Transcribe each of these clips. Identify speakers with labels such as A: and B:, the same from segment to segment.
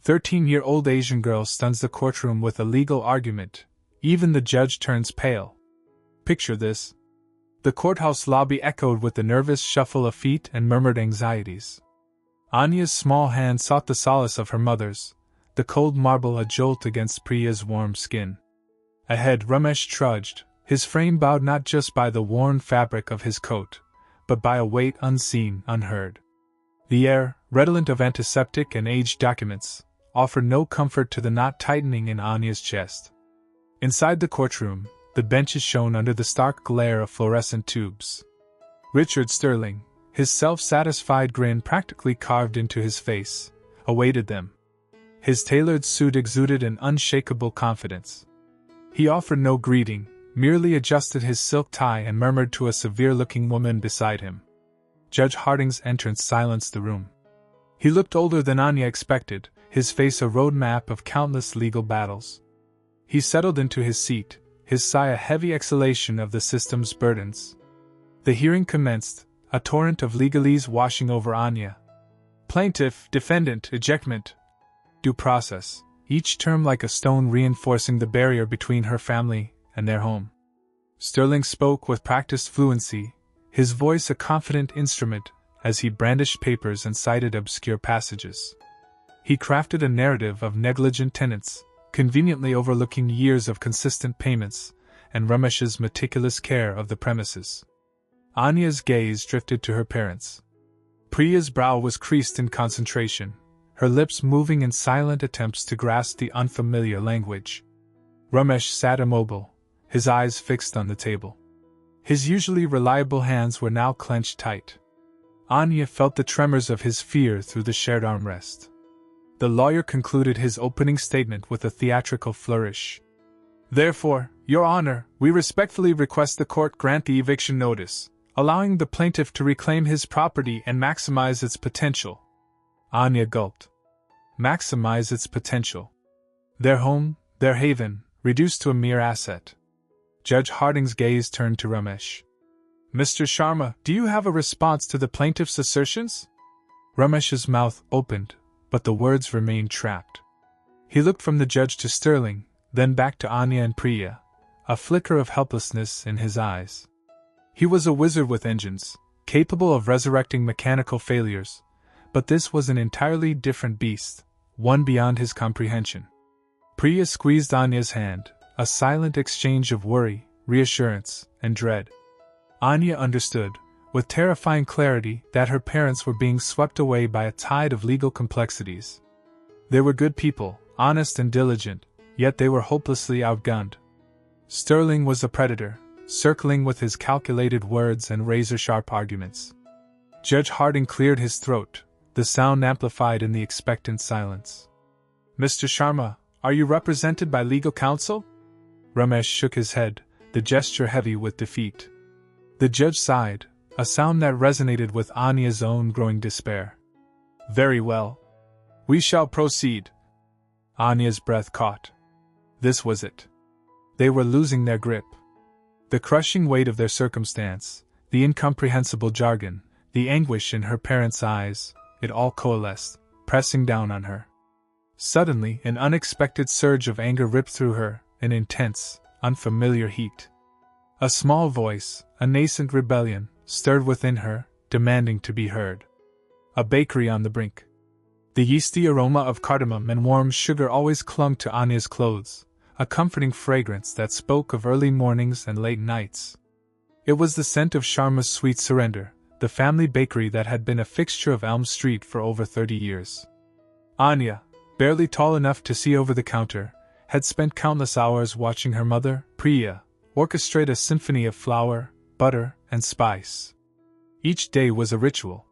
A: 13-year-old Asian girl stuns the courtroom with a legal argument. Even the judge turns pale. Picture this. The courthouse lobby echoed with the nervous shuffle of feet and murmured anxieties. Anya's small hand sought the solace of her mother's, the cold marble a jolt against Priya's warm skin. Ahead Ramesh trudged, his frame bowed not just by the worn fabric of his coat, but by a weight unseen, unheard. The air, redolent of antiseptic and aged documents, offered no comfort to the knot tightening in Anya's chest. Inside the courtroom, the benches shone under the stark glare of fluorescent tubes. Richard Sterling, his self-satisfied grin practically carved into his face, awaited them. His tailored suit exuded an unshakable confidence. He offered no greeting, merely adjusted his silk tie and murmured to a severe-looking woman beside him. Judge Harding's entrance silenced the room. He looked older than Anya expected, his face a roadmap of countless legal battles. He settled into his seat, his sigh a heavy exhalation of the system's burdens. The hearing commenced, a torrent of legalese washing over Anya. Plaintiff, defendant, ejectment, due process, each term like a stone reinforcing the barrier between her family and their home. Sterling spoke with practiced fluency, his voice a confident instrument as he brandished papers and cited obscure passages. He crafted a narrative of negligent tenants, conveniently overlooking years of consistent payments, and Ramesh's meticulous care of the premises. Anya's gaze drifted to her parents. Priya's brow was creased in concentration, her lips moving in silent attempts to grasp the unfamiliar language. Ramesh sat immobile, his eyes fixed on the table. His usually reliable hands were now clenched tight. Anya felt the tremors of his fear through the shared armrest. The lawyer concluded his opening statement with a theatrical flourish. Therefore, Your Honor, we respectfully request the court grant the eviction notice, allowing the plaintiff to reclaim his property and maximize its potential. Anya gulped. Maximize its potential. Their home, their haven, reduced to a mere asset. Judge Harding's gaze turned to Ramesh. Mr. Sharma, do you have a response to the plaintiff's assertions? Ramesh's mouth opened, but the words remained trapped. He looked from the judge to Sterling, then back to Anya and Priya, a flicker of helplessness in his eyes. He was a wizard with engines, capable of resurrecting mechanical failures, but this was an entirely different beast, one beyond his comprehension. Priya squeezed Anya's hand, a silent exchange of worry, reassurance, and dread. Anya understood, with terrifying clarity, that her parents were being swept away by a tide of legal complexities. They were good people, honest and diligent, yet they were hopelessly outgunned. Sterling was a predator, circling with his calculated words and razor-sharp arguments. Judge Harding cleared his throat, the sound amplified in the expectant silence. Mr. Sharma, are you represented by legal counsel? Ramesh shook his head, the gesture heavy with defeat. The judge sighed, a sound that resonated with Anya's own growing despair. Very well. We shall proceed. Anya's breath caught. This was it. They were losing their grip. The crushing weight of their circumstance, the incomprehensible jargon, the anguish in her parents' eyes, it all coalesced, pressing down on her. Suddenly, an unexpected surge of anger ripped through her, an intense, unfamiliar heat. A small voice, a nascent rebellion, stirred within her, demanding to be heard. A bakery on the brink. The yeasty aroma of cardamom and warm sugar always clung to Anya's clothes, a comforting fragrance that spoke of early mornings and late nights. It was the scent of Sharma's Sweet Surrender, the family bakery that had been a fixture of Elm Street for over 30 years. Anya, barely tall enough to see over the counter, had spent countless hours watching her mother, Priya, orchestrate a symphony of flour, butter, and spice. Each day was a ritual.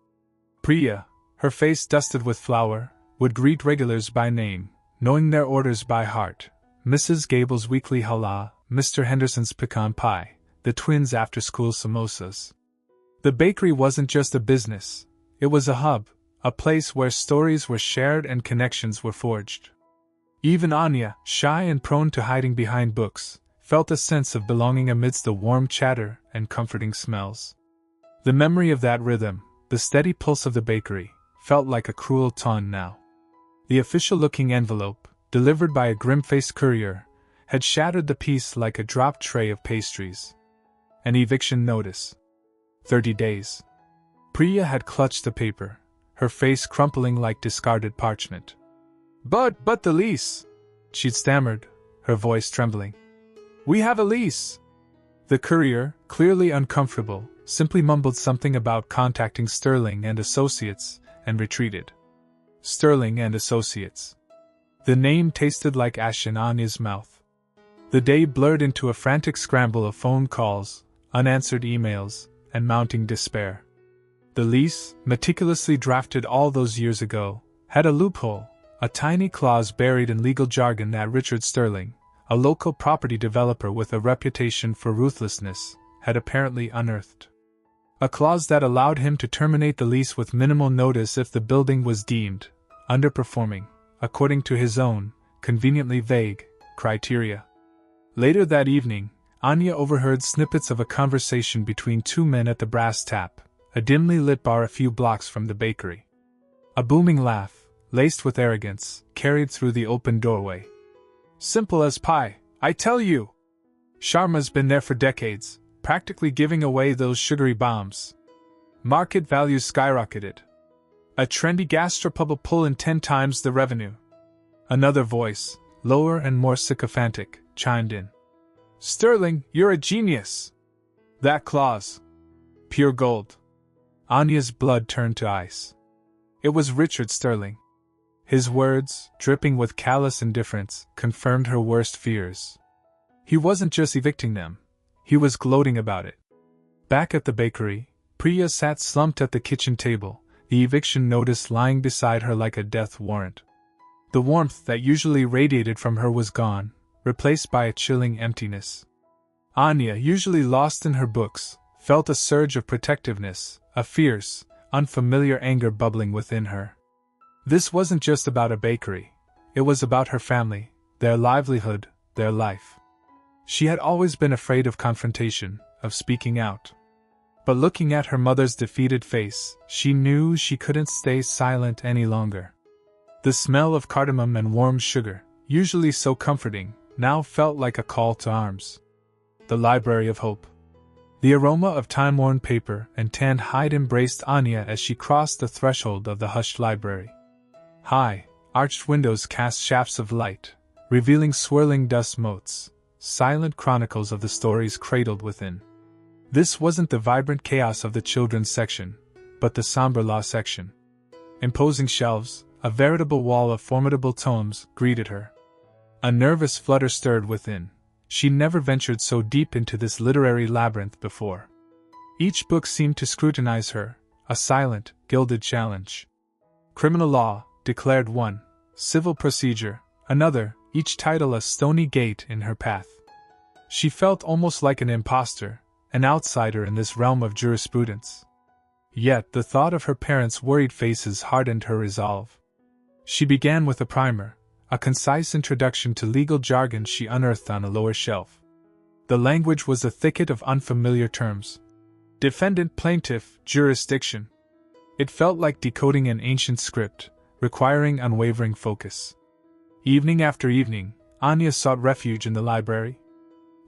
A: Priya, her face dusted with flour, would greet regulars by name, knowing their orders by heart. Mrs. Gable's weekly halwa, Mr. Henderson's pecan pie, the twins' after-school samosas. The bakery wasn't just a business, it was a hub, a place where stories were shared and connections were forged. Even Anya, shy and prone to hiding behind books, felt a sense of belonging amidst the warm chatter and comforting smells. The memory of that rhythm, the steady pulse of the bakery, felt like a cruel taunt now. The official-looking envelope, delivered by a grim-faced courier, had shattered the peace like a dropped tray of pastries. An eviction notice. 30 days. Priya had clutched the paper, her face crumpling like discarded parchment. But the lease," she'd stammered, her voice trembling. "We have a lease." The courier, clearly uncomfortable, simply mumbled something about contacting Sterling and Associates, and retreated. Sterling and Associates. The name tasted like ash in Anya's mouth. The day blurred into a frantic scramble of phone calls, unanswered emails, and mounting despair. The lease, meticulously drafted all those years ago, had a loophole, a tiny clause buried in legal jargon that Richard Sterling, a local property developer with a reputation for ruthlessness, had apparently unearthed. A clause that allowed him to terminate the lease with minimal notice if the building was deemed underperforming, according to his own, conveniently vague, criteria. Later that evening, Anya overheard snippets of a conversation between two men at the Brass Tap, a dimly lit bar a few blocks from the bakery. A booming laugh, laced with arrogance, carried through the open doorway. "Simple as pie, I tell you! Sharma's been there for decades, practically giving away those sugary bombs. Market values skyrocketed. A trendy gastropub will pull in 10 times the revenue." Another voice, lower and more sycophantic, chimed in. "Sterling, you're a genius! That clause. Pure gold." Anya's blood turned to ice. It was Richard Sterling. His words, dripping with callous indifference, confirmed her worst fears. He wasn't just evicting them, he was gloating about it. Back at the bakery, Priya sat slumped at the kitchen table, the eviction notice lying beside her like a death warrant. The warmth that usually radiated from her was gone, replaced by a chilling emptiness. Anya, usually lost in her books, felt a surge of protectiveness, a fierce, unfamiliar anger bubbling within her. This wasn't just about a bakery, it was about her family, their livelihood, their life. She had always been afraid of confrontation, of speaking out. But looking at her mother's defeated face, she knew she couldn't stay silent any longer. The smell of cardamom and warm sugar, usually so comforting, now felt like a call to arms. The Library of Hope. The aroma of time-worn paper and tanned hide embraced Anya as she crossed the threshold of the hushed library. High, arched windows cast shafts of light, revealing swirling dust motes, silent chronicles of the stories cradled within. This wasn't the vibrant chaos of the children's section, but the somber law section. Imposing shelves, a veritable wall of formidable tomes, greeted her. A nervous flutter stirred within. She never ventured so deep into this literary labyrinth before. Each book seemed to scrutinize her, a silent, gilded challenge. Criminal law, declared one, civil procedure, another, each title a stony gate in her path. She felt almost like an imposter, an outsider in this realm of jurisprudence. Yet the thought of her parents' worried faces hardened her resolve. She began with a primer, a concise introduction to legal jargon she unearthed on a lower shelf. The language was a thicket of unfamiliar terms. Defendant, plaintiff, jurisdiction. It felt like decoding an ancient script, requiring unwavering focus. Evening after evening, Anya sought refuge in the library.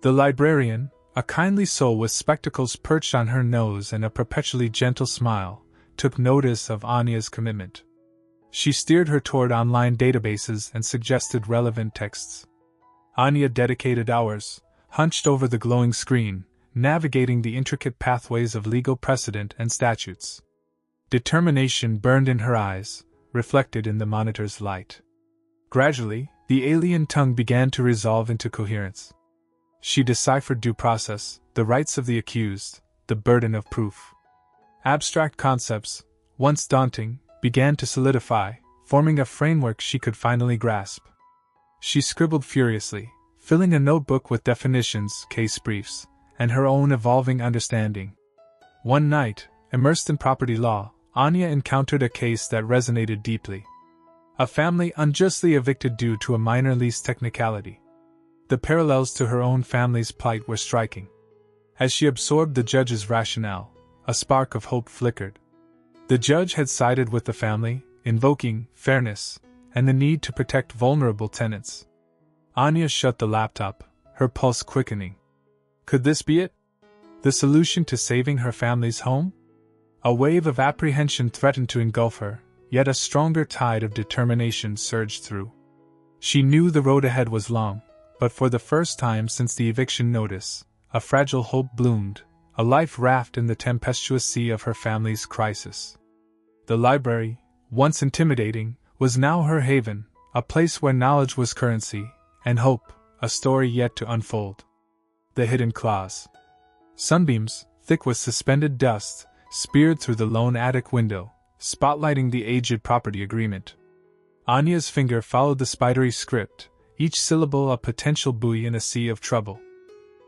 A: The librarian, a kindly soul with spectacles perched on her nose and a perpetually gentle smile, took notice of Anya's commitment. She steered her toward online databases and suggested relevant texts. Anya dedicated hours, hunched over the glowing screen, navigating the intricate pathways of legal precedent and statutes. Determination burned in her eyes, reflected in the monitor's light. Gradually, the alien tongue began to resolve into coherence. She deciphered due process, the rights of the accused, the burden of proof. Abstract concepts, once daunting, began to solidify, forming a framework she could finally grasp. She scribbled furiously, filling a notebook with definitions, case briefs, and her own evolving understanding. One night, immersed in property law, Anya encountered a case that resonated deeply. A family unjustly evicted due to a minor lease technicality. The parallels to her own family's plight were striking. As she absorbed the judge's rationale, a spark of hope flickered. The judge had sided with the family, invoking fairness, and the need to protect vulnerable tenants. Anya shut the laptop, her pulse quickening. Could this be it? The solution to saving her family's home? A wave of apprehension threatened to engulf her, yet a stronger tide of determination surged through. She knew the road ahead was long, but for the first time since the eviction notice, a fragile hope bloomed, a life raft in the tempestuous sea of her family's crisis. The library, once intimidating, was now her haven, a place where knowledge was currency, and hope, a story yet to unfold. The hidden clause. Sunbeams, thick with suspended dust, speared through the lone attic window, spotlighting the aged property agreement. Anya's finger followed the spidery script, each syllable a potential buoy in a sea of trouble.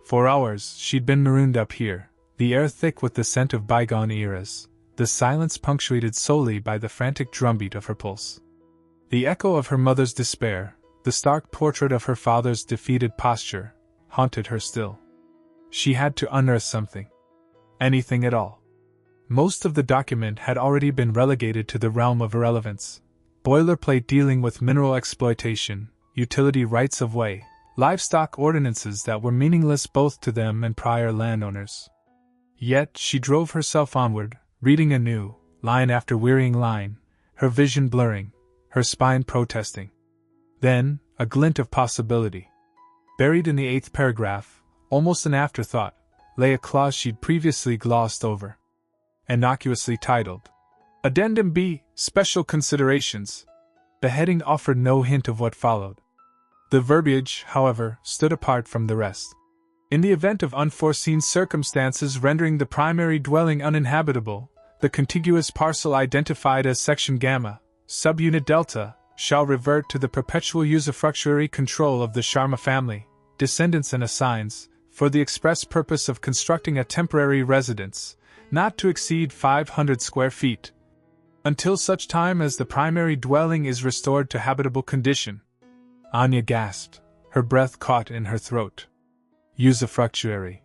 A: For hours she'd been marooned up here, the air thick with the scent of bygone eras, the silence punctuated solely by the frantic drumbeat of her pulse. The echo of her mother's despair, the stark portrait of her father's defeated posture, haunted her still. She had to unearth something. Anything at all. Most of the document had already been relegated to the realm of irrelevance. Boilerplate dealing with mineral exploitation, utility rights of way, livestock ordinances that were meaningless both to them and prior landowners. Yet she drove herself onward, reading anew, line after wearying line, her vision blurring, her spine protesting. Then, a glint of possibility. Buried in the 8th paragraph, almost an afterthought, lay a clause she'd previously glossed over. Innocuously titled, Addendum B, Special Considerations. The heading offered no hint of what followed. The verbiage, however, stood apart from the rest. In the event of unforeseen circumstances rendering the primary dwelling uninhabitable, the contiguous parcel identified as Section Gamma, Subunit Delta, shall revert to the perpetual usufructuary control of the Sharma family, descendants and assigns, for the express purpose of constructing a temporary residence, not to exceed 500 square feet, until such time as the primary dwelling is restored to habitable condition. Anya gasped, her breath caught in her throat. Usufructuary.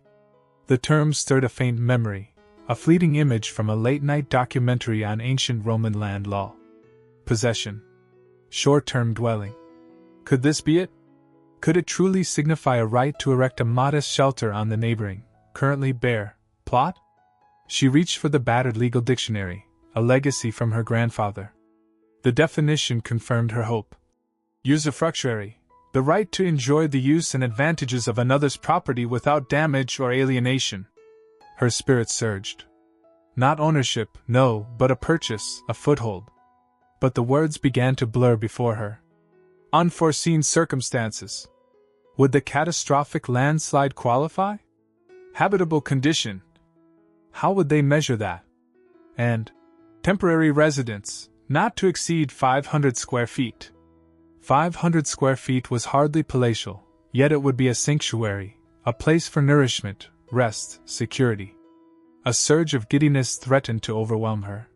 A: The term stirred a faint memory, a fleeting image from a late-night documentary on ancient Roman land law. Possession. Short-term dwelling. Could this be it? Could it truly signify a right to erect a modest shelter on the neighboring, currently bare, plot? She reached for the battered legal dictionary, a legacy from her grandfather. The definition confirmed her hope. Usufructuary. The right to enjoy the use and advantages of another's property without damage or alienation. Her spirit surged. Not ownership, no, but a purchase, a foothold. But the words began to blur before her. Unforeseen circumstances. Would the catastrophic landslide qualify? Habitable condition. How would they measure that? And temporary residence, not to exceed 500 square feet. 500 square feet was hardly palatial, yet it would be a sanctuary, a place for nourishment, rest, security. A surge of giddiness threatened to overwhelm her.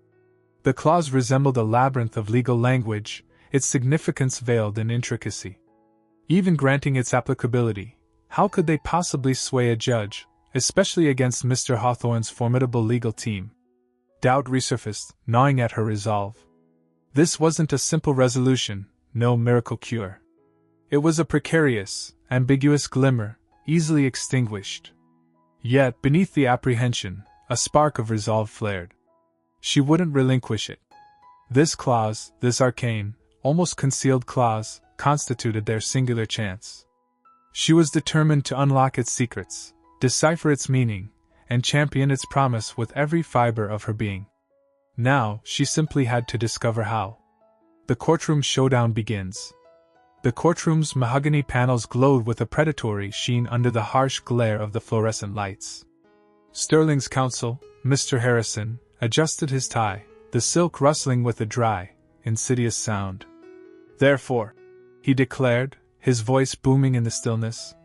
A: The clause resembled a labyrinth of legal language, its significance veiled in intricacy. Even granting its applicability, how could they possibly sway a judge, especially against Mr. Hawthorne's formidable legal team? Doubt resurfaced, gnawing at her resolve. This wasn't a simple resolution, no miracle cure. It was a precarious, ambiguous glimmer, easily extinguished. Yet, beneath the apprehension, a spark of resolve flared. She wouldn't relinquish it. This clause, this arcane, almost concealed clause, constituted their singular chance. She was determined to unlock its secrets, decipher its meaning, and champion its promise with every fiber of her being. Now, she simply had to discover how. The courtroom showdown begins. The courtroom's mahogany panels glowed with a predatory sheen under the harsh glare of the fluorescent lights. Sterling's counsel, Mr. Harrison, adjusted his tie, the silk rustling with a dry, insidious sound. Therefore, he declared, his voice booming in the stillness,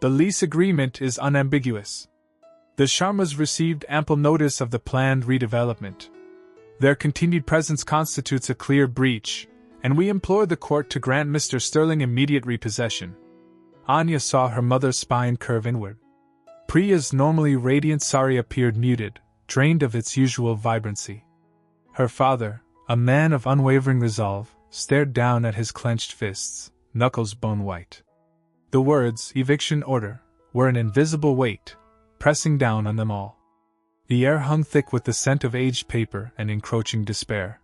A: the lease agreement is unambiguous. The Sharmas received ample notice of the planned redevelopment. Their continued presence constitutes a clear breach, and we implore the court to grant Mr. Sterling immediate repossession. Anya saw her mother's spine curve inward. Priya's normally radiant sari appeared muted, drained of its usual vibrancy. Her father, a man of unwavering resolve, stared down at his clenched fists, knuckles bone-white. The words, eviction order, were an invisible weight, pressing down on them all. The air hung thick with the scent of aged paper and encroaching despair.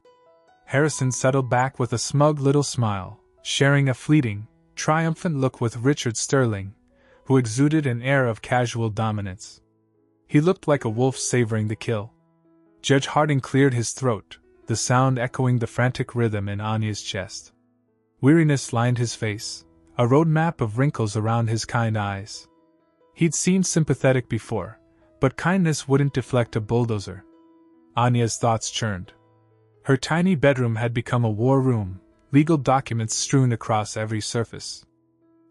A: Harrison settled back with a smug little smile, sharing a fleeting, triumphant look with Richard Sterling, who exuded an air of casual dominance. He looked like a wolf savoring the kill. Judge Harding cleared his throat, the sound echoing the frantic rhythm in Anya's chest. Weariness lined his face, a road map of wrinkles around his kind eyes. He'd seemed sympathetic before, but kindness wouldn't deflect a bulldozer. Anya's thoughts churned. Her tiny bedroom had become a war room, legal documents strewn across every surface.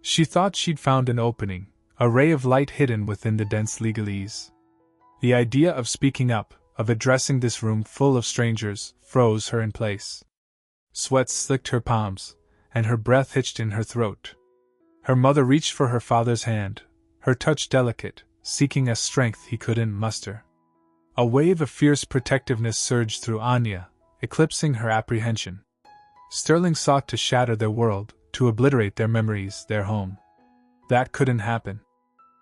A: She thought she'd found an opening, a ray of light hidden within the dense legalese. The idea of speaking up, of addressing this room full of strangers, froze her in place. Sweat slicked her palms, and her breath hitched in her throat. Her mother reached for her father's hand, her touch delicate, seeking a strength he couldn't muster. A wave of fierce protectiveness surged through Anya, eclipsing her apprehension. Sterling sought to shatter their world, to obliterate their memories, their home. That couldn't happen.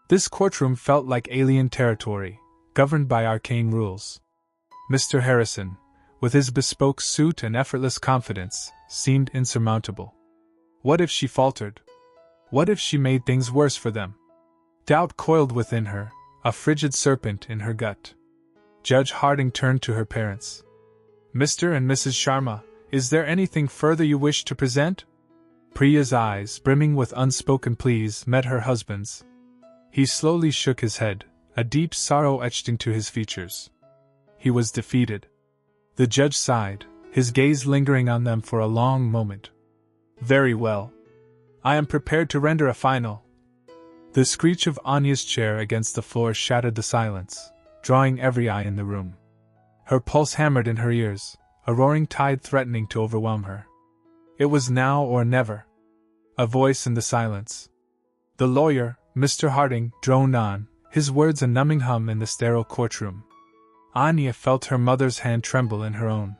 A: This courtroom felt like alien territory, governed by arcane rules. Mr. Harrison, with his bespoke suit and effortless confidence, seemed insurmountable. What if she faltered? What if she made things worse for them? Doubt coiled within her, a frigid serpent in her gut. Judge Harding turned to her parents. Mr. and Mrs. Sharma, is there anything further you wish to present? Priya's eyes, brimming with unspoken pleas, met her husband's. He slowly shook his head, a deep sorrow etched into his features. He was defeated. The judge sighed, his gaze lingering on them for a long moment. Very well. I am prepared to render a final. The screech of Anya's chair against the floor shattered the silence, drawing every eye in the room. Her pulse hammered in her ears, a roaring tide threatening to overwhelm her. It was now or never. A voice in the silence. The lawyer, Mr. Harding, droned on, his words a numbing hum in the sterile courtroom. Anya felt her mother's hand tremble in her own.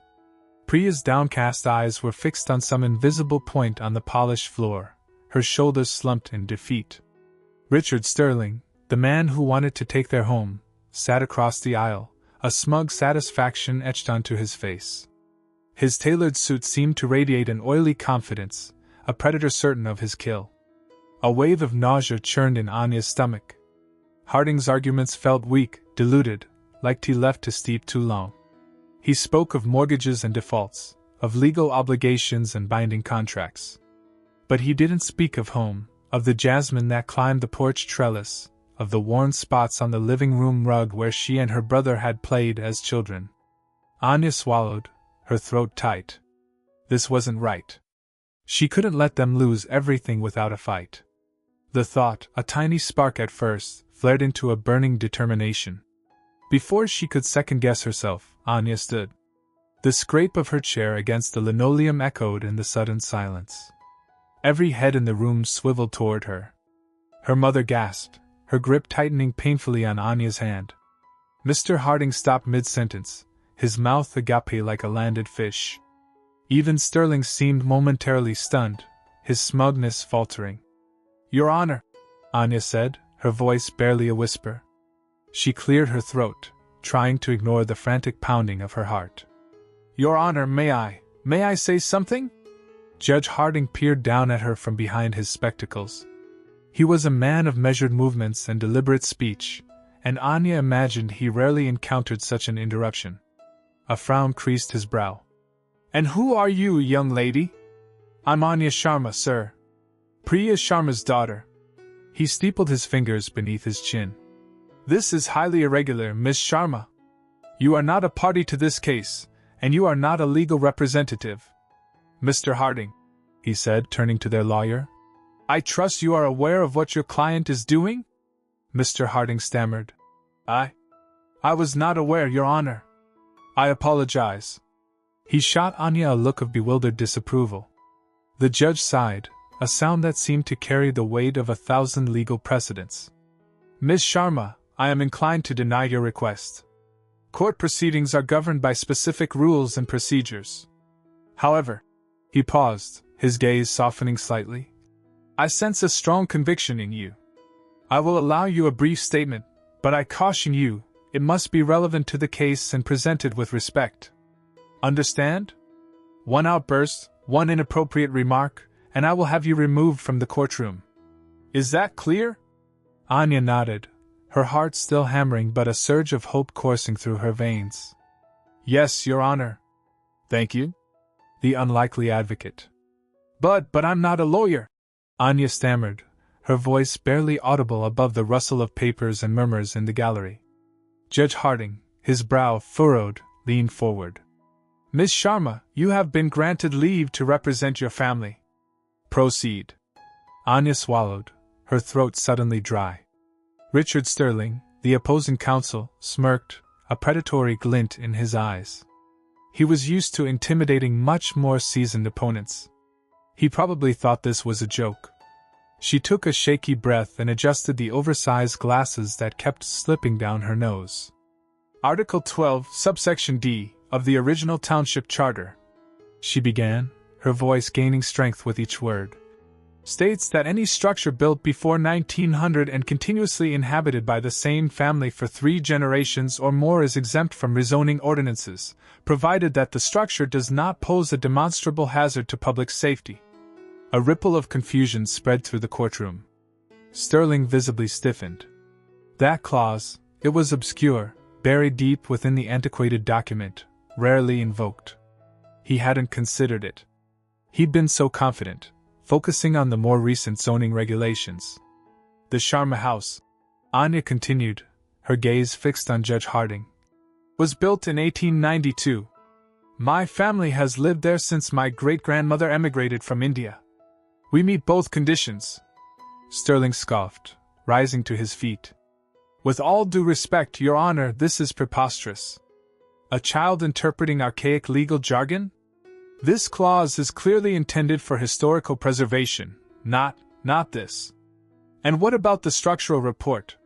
A: Priya's downcast eyes were fixed on some invisible point on the polished floor, her shoulders slumped in defeat. Richard Sterling, the man who wanted to take their home, sat across the aisle, a smug satisfaction etched onto his face. His tailored suit seemed to radiate an oily confidence, a predator certain of his kill. A wave of nausea churned in Anya's stomach. Harding's arguments felt weak, diluted, like tea left to steep too long. He spoke of mortgages and defaults, of legal obligations and binding contracts. But he didn't speak of home, of the jasmine that climbed the porch trellis, of the worn spots on the living room rug where she and her brother had played as children. Anya swallowed, her throat tight. This wasn't right. She couldn't let them lose everything without a fight. The thought, a tiny spark at first, flared into a burning determination. Before she could second-guess herself, Anya stood. The scrape of her chair against the linoleum echoed in the sudden silence. Every head in the room swiveled toward her. Her mother gasped, her grip tightening painfully on Anya's hand. Mr. Harding stopped mid-sentence, his mouth agape like a landed fish. Even Sterling seemed momentarily stunned, his smugness faltering. Your Honor, Anya said, her voice barely a whisper. She cleared her throat, trying to ignore the frantic pounding of her heart. Your Honor, may I say something? Judge Harding peered down at her from behind his spectacles. He was a man of measured movements and deliberate speech, and Anya imagined he rarely encountered such an interruption. A frown creased his brow. And who are you, young lady? I'm Anya Sharma, sir. Priya Sharma's daughter. He steepled his fingers beneath his chin. This is highly irregular, Miss Sharma. You are not a party to this case, and you are not a legal representative. Mr. Harding, he said, turning to their lawyer. I trust you are aware of what your client is doing? Mr. Harding stammered. I was not aware, Your Honor. I apologize. He shot Anya a look of bewildered disapproval. The judge sighed, a sound that seemed to carry the weight of 1,000 legal precedents. Ms. Sharma, I am inclined to deny your request. Court proceedings are governed by specific rules and procedures. However, He paused, his gaze softening slightly. I sense a strong conviction in you. I will allow you a brief statement, but I caution you, it must be relevant to the case and presented with respect. Understand? One outburst, one inappropriate remark, and I will have you removed from the courtroom. Is that clear? Anya nodded, her heart still hammering but a surge of hope coursing through her veins. Yes, Your Honor. Thank you. The unlikely advocate. But I'm not a lawyer, Anya stammered, her voice barely audible above the rustle of papers and murmurs in the gallery. Judge Harding, his brow furrowed, leaned forward. Miss Sharma, you have been granted leave to represent your family. Proceed. Anya swallowed, her throat suddenly dry. Richard Sterling, the opposing counsel, smirked, a predatory glint in his eyes. He was used to intimidating much more seasoned opponents. He probably thought this was a joke. She took a shaky breath and adjusted the oversized glasses that kept slipping down her nose. Article 12, subsection D, of the original Township Charter, she began, her voice gaining strength with each word, states that any structure built before 1900 and continuously inhabited by the same family for 3 generations or more is exempt from rezoning ordinances, provided that the structure does not pose a demonstrable hazard to public safety. A ripple of confusion spread through the courtroom. Sterling visibly stiffened. That clause, it was obscure, buried deep within the antiquated document, rarely invoked. He hadn't considered it. He'd been so confident, focusing on the more recent zoning regulations. The Sharma house, Anya continued, her gaze fixed on Judge Harding, was built in 1892. My family has lived there since my great-grandmother emigrated from India. We meet both conditions. Sterling scoffed, rising to his feet. With all due respect, Your Honor, this is preposterous. A child interpreting archaic legal jargon? This clause is clearly intended for historical preservation, not this. And what about the structural report?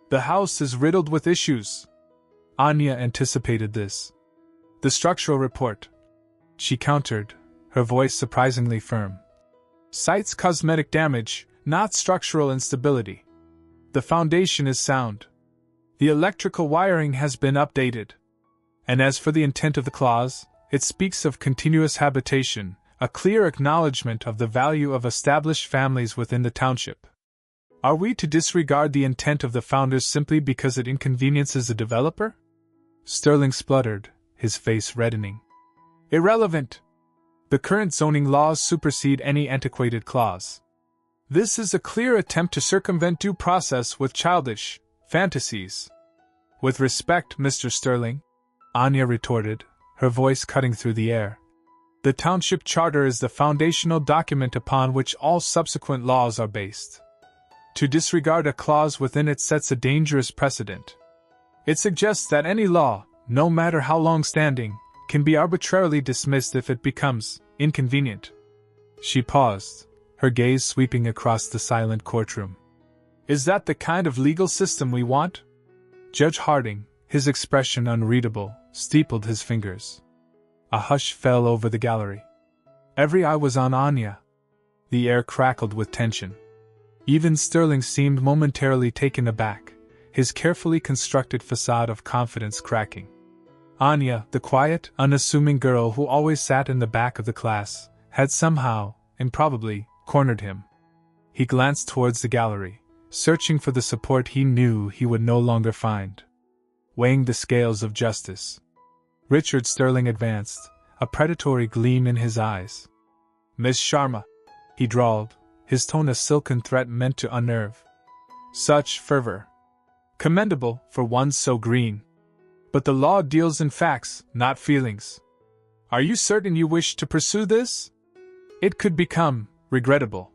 A: The house is riddled with issues. Anya anticipated this. The structural report, she countered, her voice surprisingly firm, cites cosmetic damage, not structural instability. The foundation is sound. The electrical wiring has been updated. And as for the intent of the clause, it speaks of continuous habitation, a clear acknowledgement of the value of established families within the township. Are we to disregard the intent of the founders simply because it inconveniences a developer? Sterling spluttered, his face reddening. Irrelevant. The current zoning laws supersede any antiquated clause. This is a clear attempt to circumvent due process with childish fantasies. With respect, Mr. Sterling, Anya retorted, her voice cutting through the air. The Township Charter is the foundational document upon which all subsequent laws are based. To disregard a clause within it sets a dangerous precedent. It suggests that any law, no matter how long-standing, can be arbitrarily dismissed if it becomes inconvenient. She paused, her gaze sweeping across the silent courtroom. Is that the kind of legal system we want? Judge Harding, his expression unreadable, steepled his fingers. A hush fell over the gallery. Every eye was on Anya. The air crackled with tension. Even Sterling seemed momentarily taken aback, his carefully constructed facade of confidence cracking. Anya, the quiet, unassuming girl who always sat in the back of the class, had somehow, improbably, cornered him. He glanced towards the gallery, searching for the support he knew he would no longer find. Weighing the scales of justice. Richard Sterling advanced, a predatory gleam in his eyes. Miss Sharma, he drawled, his tone a silken threat meant to unnerve. Such fervor. Commendable for one so green. But the law deals in facts, not feelings. Are you certain you wish to pursue this? It could become regrettable.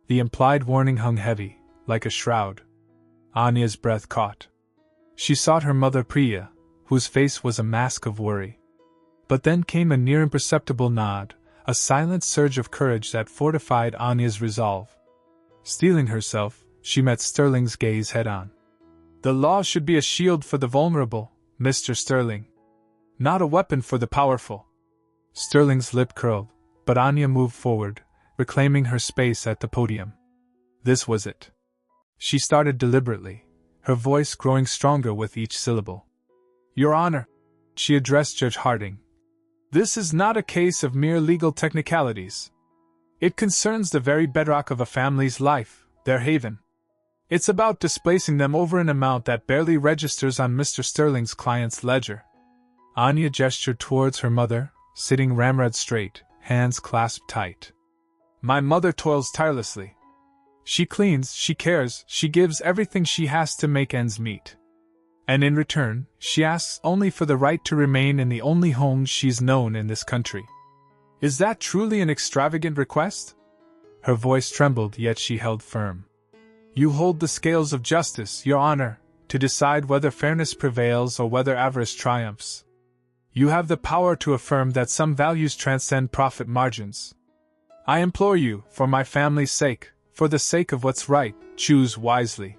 A: The implied warning hung heavy, like a shroud. Anya's breath caught. She sought her mother Priya, whose face was a mask of worry. But then came a near imperceptible nod, a silent surge of courage that fortified Anya's resolve. Steeling herself, she met Sterling's gaze head-on. The law should be a shield for the vulnerable, Mr. Sterling. Not a weapon for the powerful. Sterling's lip curled, But Anya moved forward, reclaiming her space at the podium. This was it. She started deliberately, her voice growing stronger with each syllable. Your Honor, she addressed Judge Harding. This is not a case of mere legal technicalities. It concerns the very bedrock of a family's life, their haven. It's about displacing them over an amount that barely registers on Mr. Sterling's client's ledger. Anya gestured towards her mother, sitting ramrod straight, hands clasped tight. My mother toils tirelessly. She cleans, she cares, she gives everything she has to make ends meet. And in return, she asks only for the right to remain in the only home she's known in this country. Is that truly an extravagant request? Her voice trembled, yet she held firm. You hold the scales of justice, Your Honor, to decide whether fairness prevails or whether avarice triumphs. You have the power to affirm that some values transcend profit margins. I implore you, for my family's sake, for the sake of what's right, choose wisely.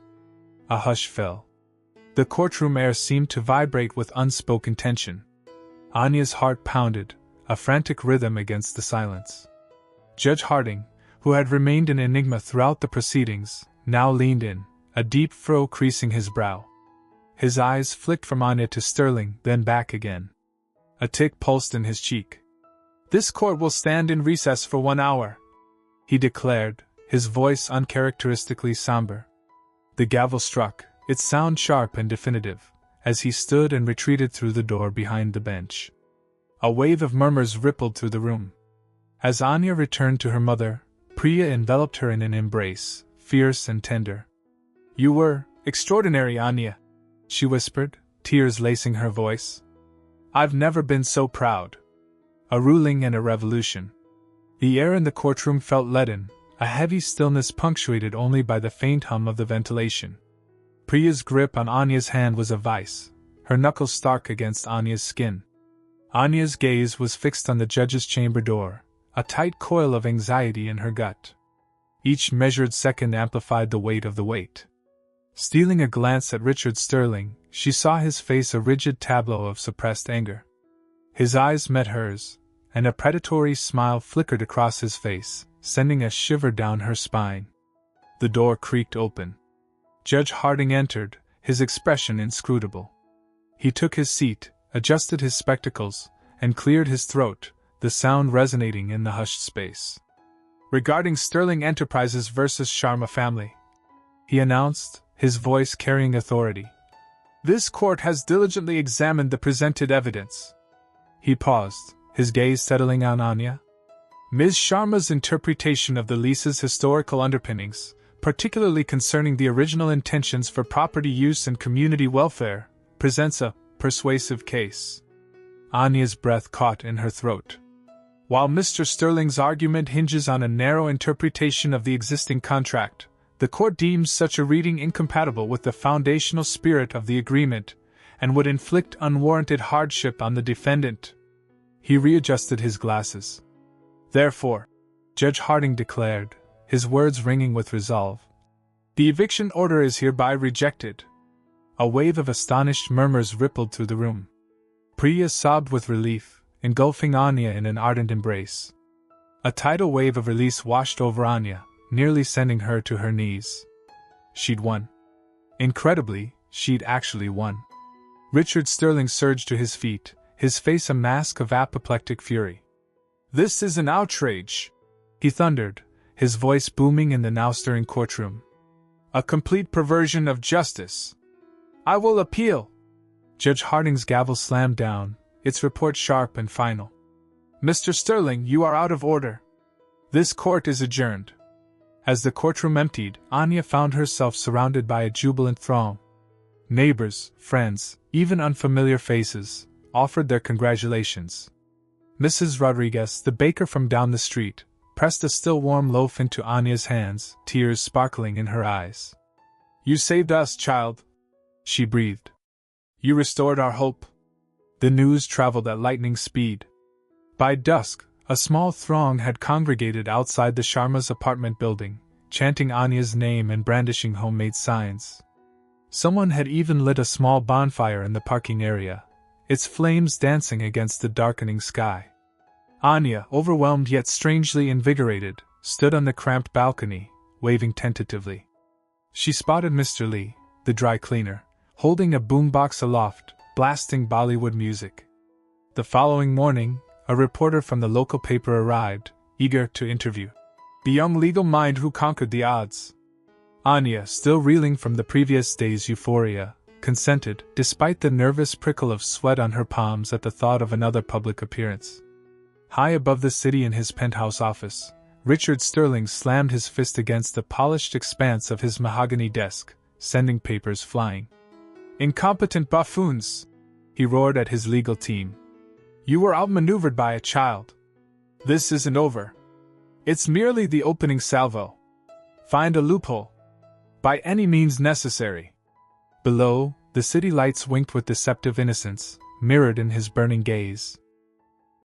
A: A hush fell. The courtroom air seemed to vibrate with unspoken tension. Anya's heart pounded, a frantic rhythm against the silence. Judge Harding, who had remained an enigma throughout the proceedings, now leaned in, a deep furrow creasing his brow. His eyes flicked from Anya to Sterling, then back again. A tick pulsed in his cheek. This court will stand in recess for 1 hour, he declared, his voice uncharacteristically somber. The gavel struck, its sound sharp and definitive, as he stood and retreated through the door behind the bench. A wave of murmurs rippled through the room. As Anya returned to her mother, Priya enveloped her in an embrace, fierce and tender. You were extraordinary, Anya, she whispered, tears lacing her voice. I've never been so proud. A ruling and a revolution. The air in the courtroom felt leaden, a heavy stillness punctuated only by the faint hum of the ventilation. Priya's grip on Anya's hand was a vice, her knuckles stark against Anya's skin. Anya's gaze was fixed on the judge's chamber door, a tight coil of anxiety in her gut. Each measured second amplified the weight of the weight. Stealing a glance at Richard Sterling, she saw his face a rigid tableau of suppressed anger. His eyes met hers, and a predatory smile flickered across his face, sending a shiver down her spine. The door creaked open. Judge Harding entered, his expression inscrutable. He took his seat, adjusted his spectacles, and cleared his throat, the sound resonating in the hushed space. Regarding Sterling Enterprises versus Sharma family, he announced, his voice carrying authority. This court has diligently examined the presented evidence. He paused, his gaze settling on Anya. Ms. Sharma's interpretation of the lease's historical underpinnings, particularly concerning the original intentions for property use and community welfare, presents a persuasive case. Anya's breath caught in her throat. While Mr. Sterling's argument hinges on a narrow interpretation of the existing contract, the court deems such a reading incompatible with the foundational spirit of the agreement, and would inflict unwarranted hardship on the defendant. He readjusted his glasses. Therefore, Judge Harding declared, his words ringing with resolve, the eviction order is hereby rejected. A wave of astonished murmurs rippled through the room. Priya sobbed with relief, engulfing Anya in an ardent embrace. A tidal wave of release washed over Anya, nearly sending her to her knees. She'd won. Incredibly, she'd actually won. Richard Sterling surged to his feet, his face a mask of apoplectic fury. This is an outrage, he thundered, his voice booming in the now stirring courtroom. A complete perversion of justice. I will appeal. Judge Harding's gavel slammed down, its report sharp and final. Mr. Sterling, you are out of order. This court is adjourned. As the courtroom emptied, Anya found herself surrounded by a jubilant throng. Neighbors, friends, even unfamiliar faces, offered their congratulations. Mrs. Rodriguez, the baker from down the street, pressed a still warm loaf into Anya's hands, tears sparkling in her eyes. You saved us, child, she breathed. You restored our hope. The news traveled at lightning speed. By dusk, a small throng had congregated outside the Sharma's apartment building, chanting Anya's name and brandishing homemade signs. Someone had even lit a small bonfire in the parking area, its flames dancing against the darkening sky. Anya, overwhelmed yet strangely invigorated, stood on the cramped balcony, waving tentatively. She spotted Mr. Lee, the dry cleaner, holding a boombox aloft, blasting Bollywood music. The following morning, a reporter from the local paper arrived, eager to interview the young legal mind who conquered the odds. Anya, still reeling from the previous day's euphoria, consented, despite the nervous prickle of sweat on her palms at the thought of another public appearance. High above the city in his penthouse office, Richard Sterling slammed his fist against the polished expanse of his mahogany desk, sending papers flying. "Incompetent buffoons!" he roared at his legal team. "You were outmaneuvered by a child. This isn't over. It's merely the opening salvo. Find a loophole. By any means necessary." Below, the city lights winked with deceptive innocence, mirrored in his burning gaze.